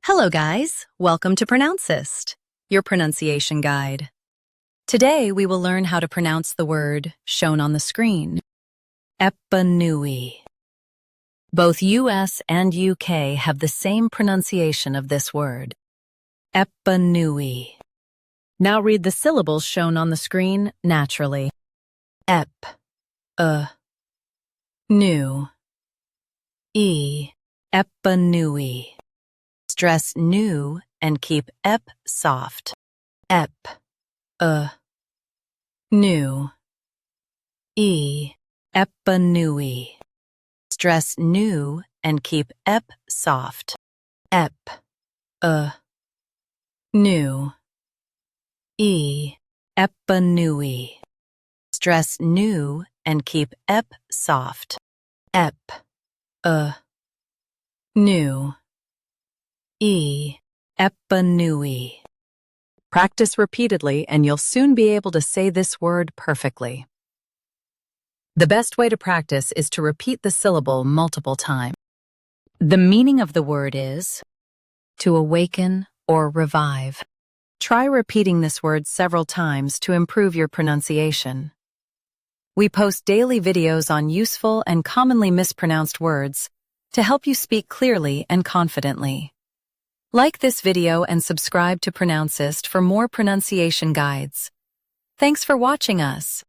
Hello guys, welcome to Pronouncist, your pronunciation guide. Today we will learn how to pronounce the word shown on the screen, EPANOUI. Both US and UK have the same pronunciation of this word, EPANOUI. Now read the syllables shown on the screen naturally. Ep, new, e, EPANOUI. Stress new and keep ep soft. Ep, new, e, EPANOUI. Stress new and keep ep soft. Ep, new, e, EPANOUI. Stress new and keep ep soft. Ep, new, e, EPANOUI. Practice repeatedly and you'll soon be able to say this word perfectly. The best way to practice is to repeat the syllable multiple times. The meaning of the word is to awaken or revive. Try repeating this word several times to improve your pronunciation. We post daily videos on useful and commonly mispronounced words to help you speak clearly and confidently. Like this video and subscribe to Pronouncist for more pronunciation guides. Thanks for watching us.